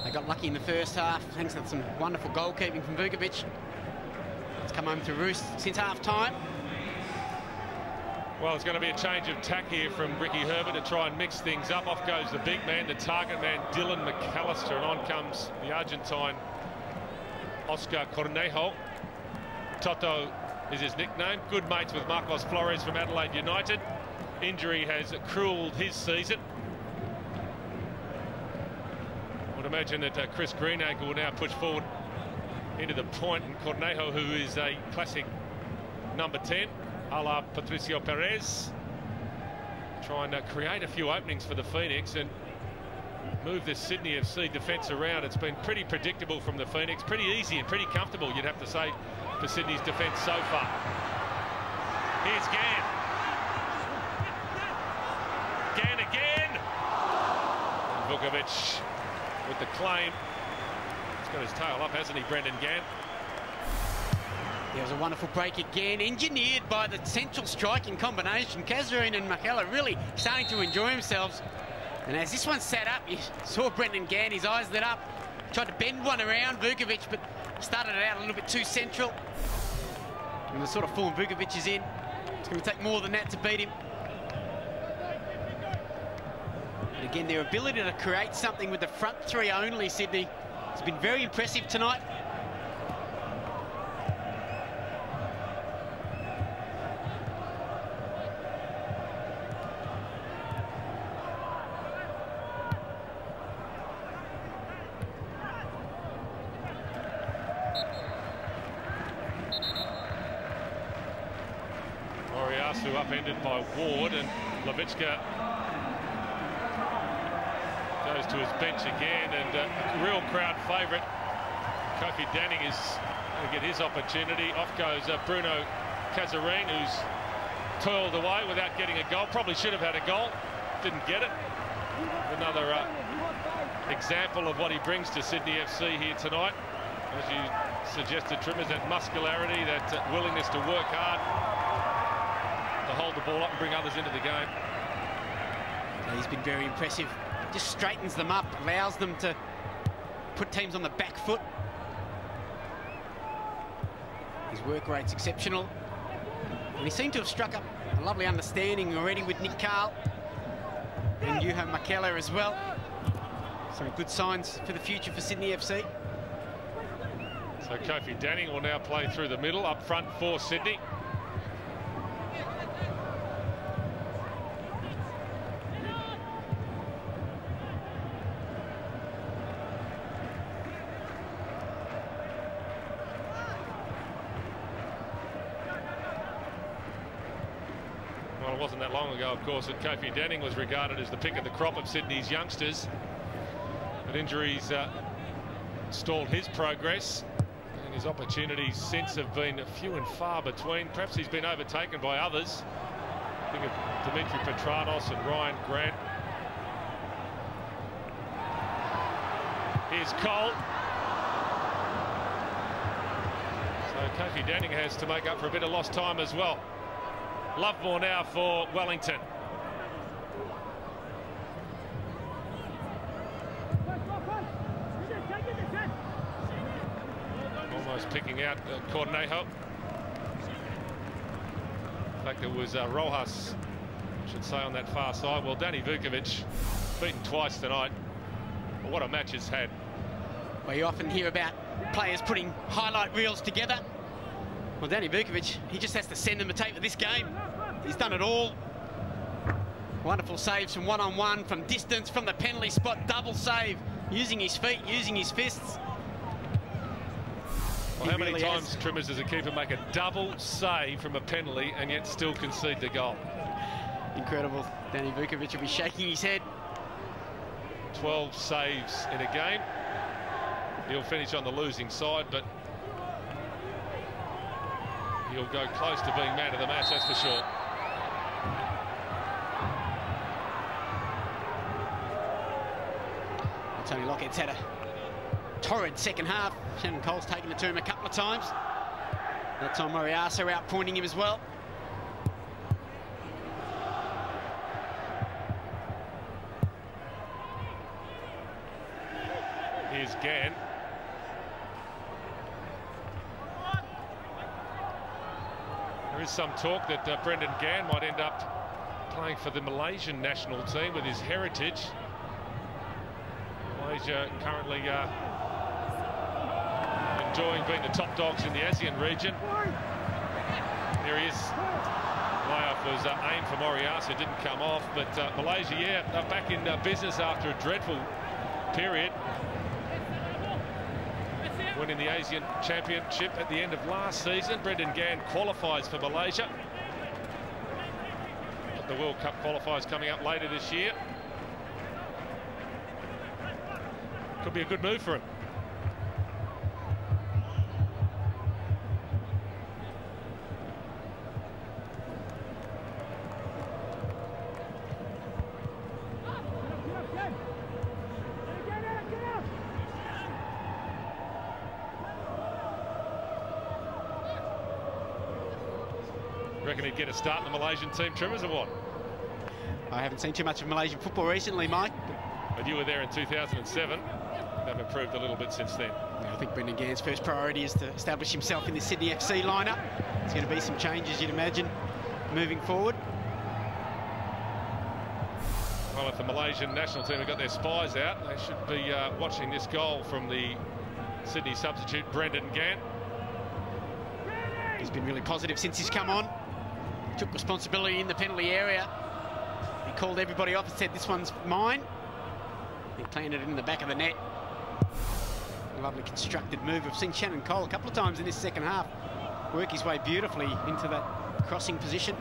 They got lucky in the first half, thanks to some wonderful goalkeeping from Vukovic. It's come home to roost since half-time. Well, it's going to be a change of tack here from Ricky Herbert to try and mix things up. Off goes the big man, the target man, Dylan McAllister, and on comes the Argentine, Oscar Cornejo. Toto is his nickname. Good mates with Marcos Flores from Adelaide United. Injury has cruelled his season. I would imagine that Chris Greenacre will now push forward into the point, and Cornejo, who is a classic number 10, a la Patricio Perez, try and create a few openings for the Phoenix and move this Sydney FC defence around. It's been pretty predictable from the Phoenix, pretty easy and pretty comfortable, you'd have to say, for Sydney's defence so far. Here's Gann. Gann again. And Vukovic with the claim. He's got his tail up, hasn't he, Brendan Gann? There was a wonderful break again, engineered by the central striking combination. Kazarine and McKellar really starting to enjoy themselves. And as this one sat up, you saw Brendan Gann, his eyes lit up, tried to bend one around Vukovic, but started it out a little bit too central. And the sort of form Vukovic is in, it's going to take more than that to beat him. And again, their ability to create something with the front three only, Sydney, has been very impressive tonight. Upended by Ward, and Levicka goes to his bench again, and a real crowd favourite, Kofi Danning, is going to get his opportunity. Off goes Bruno Kazarine, who's toiled away without getting a goal. Probably should have had a goal, didn't get it. Another example of what he brings to Sydney FC here tonight. As you suggested, Trimmers, that muscularity, that willingness to work hard, to hold the ball up and bring others into the game. He's been very impressive. Just straightens them up, allows them to put teams on the back foot. His work rate's exceptional. And he seemed to have struck up a lovely understanding already with Nick Carl and Juho McKellar as well. Some good signs for the future for Sydney FC. So Kofi Danning will now play through the middle, up front for Sydney. It wasn't that long ago, of course, that Kofi Danning was regarded as the pick of the crop of Sydney's youngsters. But injuries stalled his progress, and his opportunities since have been few and far between. Perhaps he's been overtaken by others. Think of Dimitri Petranos and Ryan Grant. Here's Cole. So Kofi Danning has to make up for a bit of lost time as well. Lovemore now for Wellington. Almost picking out Cornejo. In fact, it was Rojas, I should say, on that far side. Well, Danny Vukovic beaten twice tonight. But what a match it's had. Well, you often hear about players putting highlight reels together. Well, Danny Vukovic, he just has to send them a tape of this game. He's done it all. Wonderful saves from one-on-one, from distance, from the penalty spot, double save, using his feet, using his fists. Well, how many times, Trimmers, does a keeper make a double save from a penalty and yet still concede the goal? Incredible. Danny Vukovic will be shaking his head. 12 saves in a game. He'll finish on the losing side, but he'll go close to being man of the match, that's for sure. Tony Lockett's had a torrid second half. Shannon Cole's taken it to him a couple of times. That time Moriarty out pointing him as well. Here's Gan. There is some talk that Brendan Gan might end up playing for the Malaysian national team with his heritage. Malaysia currently enjoying being the top dogs in the ASEAN region. There he is. Layoff was aimed for Moriasa, didn't come off, but Malaysia, yeah, are back in business after a dreadful period. Winning the Asian Championship at the end of last season. Brendan Gan qualifies for Malaysia. But the World Cup qualifiers coming up later this year. Could be a good move for him. Reckon he'd get a start in the Malaysian team, Trimmers, or what? I haven't seen too much of Malaysian football recently, Mike. But you were there in 2007. They've improved a little bit since then. Yeah, I think Brendan Gan's first priority is to establish himself in the Sydney FC lineup. There's going to be some changes, you'd imagine, moving forward. Well, if the Malaysian national team have got their spies out, they should be watching this goal from the Sydney substitute, Brendan Gan. He's been really positive since he's come on. Took responsibility in the penalty area. He called everybody off and said, this one's mine. He planted it in the back of the net. A lovely constructed move. We've seen Shannon Cole a couple of times in this second half work his way beautifully into that crossing position.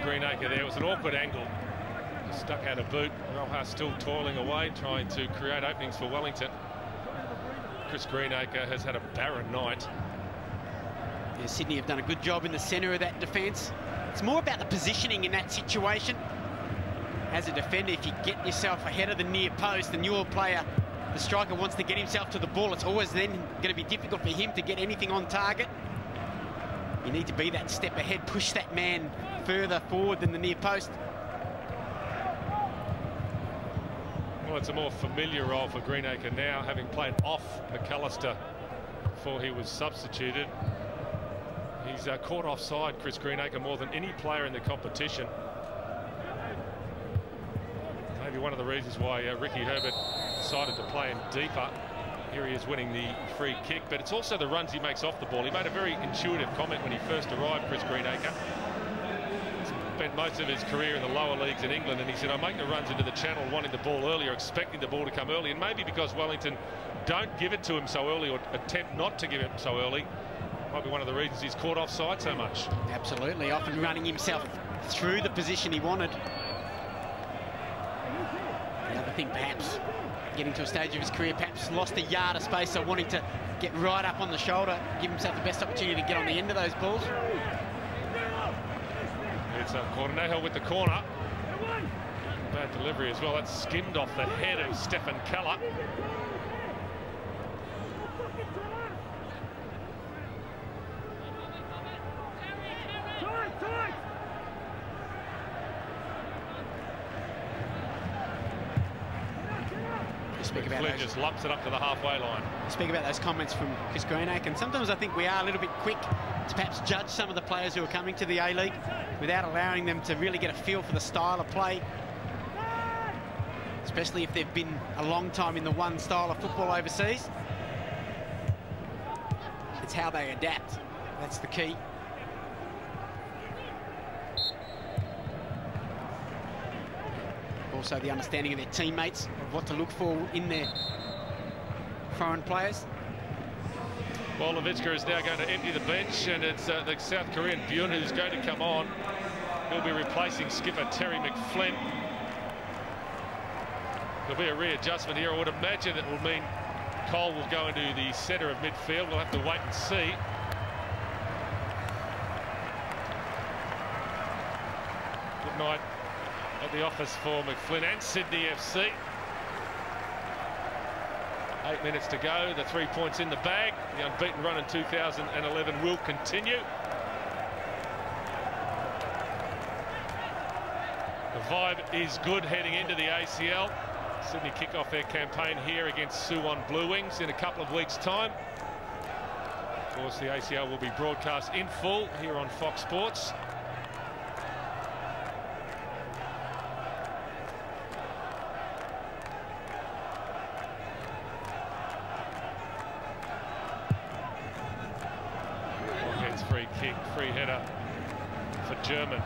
Greenacre there. It was an awkward angle. Stuck out a boot. Rojas still toiling away, trying to create openings for Wellington. Chris Greenacre has had a barren night. Yeah, Sydney have done a good job in the centre of that defence. It's more about the positioning in that situation. As a defender, if you get yourself ahead of the near post and your player, the striker, wants to get himself to the ball, it's always then going to be difficult for him to get anything on target. You need to be that step ahead, push that man further forward than the near post. Well, it's a more familiar role for Greenacre now, having played off McAllister before he was substituted. He's caught offside, Chris Greenacre, more than any player in the competition. Maybe one of the reasons why Ricky Herbert decided to play him deeper. Here he is winning the free kick, but it's also the runs he makes off the ball. He made a very intuitive comment when he first arrived, Chris Greenacre. Spent most of his career in the lower leagues in England, and he said, I make the runs into the channel wanting the ball early or expecting the ball to come early, and maybe because Wellington don't give it to him so early or attempt not to give it so early, might be one of the reasons he's caught offside so much. Absolutely, often running himself through the position he wanted. The other thing, perhaps, getting to a stage of his career, perhaps lost a yard of space, so wanting to get right up on the shoulder, give himself the best opportunity to get on the end of those balls. It's Cornejo with the corner. Bad delivery as well. That's skimmed off the head of Stefan Keller. Flynn just lumps it up to the halfway line. Speak about those comments from Chris Greenacre, and sometimes I think we are a little bit quick to perhaps judge some of the players who are coming to the A-League without allowing them to really get a feel for the style of play, especially if they've been a long time in the one style of football overseas. It's how they adapt. That's the key. Also the understanding of their teammates, of what to look for in their foreign players. Well, Levitska is now going to empty the bench, and it's the South Korean Byun who's going to come on. He'll be replacing skipper Terry McFlynn. There'll be a readjustment here. I would imagine that will mean Cole will go into the centre of midfield. We'll have to wait and see. night at the office for McFlynn and Sydney FC. 8 minutes to go, the 3 points in the bag. The unbeaten run in 2011 will continue. The vibe is good heading into the ACL. Sydney kick off their campaign here against Suwon Blue Wings in a couple of weeks' time. Of course, the ACL will be broadcast in full here on Fox Sports. Free kick, free header for German.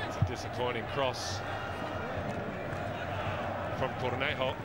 It's a disappointing cross from Cornejo.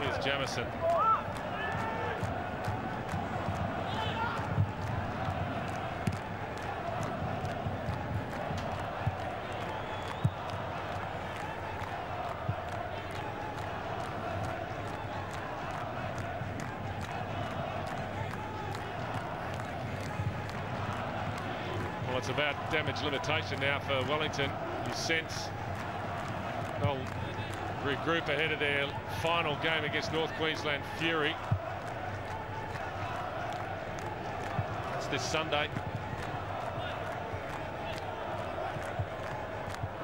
Here's Jamison. Well, it's about damage limitation now for Wellington. You sense they'll regroup ahead of their final game against North Queensland Fury. It's this Sunday.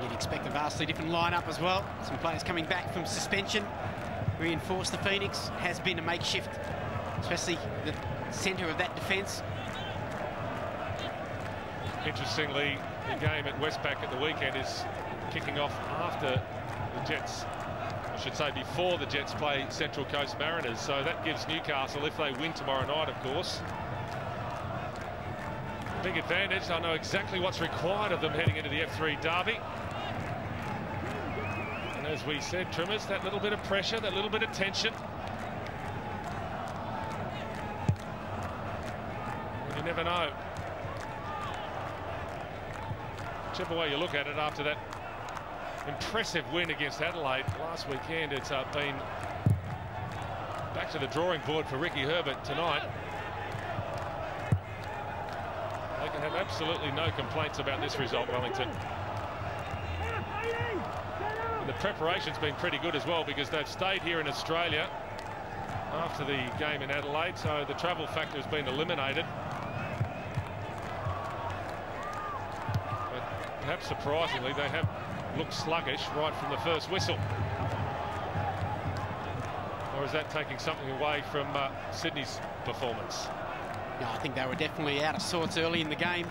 You'd expect a vastly different lineup as well. Some players coming back from suspension. Reinforce the Phoenix. Has been a makeshift, especially the centre of that defence. Interestingly, the game at Westpac at the weekend is kicking off after the Jets, I should say before the Jets play Central Coast Mariners, so that gives Newcastle, if they win tomorrow night, of course, a big advantage. I know exactly what's required of them heading into the F3 derby. And as we said, Trimmers, that little bit of pressure, that little bit of tension. You never know. Whichever way you look at it, after that impressive win against Adelaide last weekend, it's been back to the drawing board for Ricky Herbert tonight. They can have absolutely no complaints about this result, Wellington. And the preparation's been pretty good as well, because they've stayed here in Australia after the game in Adelaide, so the travel factor has been eliminated. Perhaps surprisingly, they have looked sluggish right from the first whistle. Or is that taking something away from Sydney's performance? No, I think they were definitely out of sorts early in the game.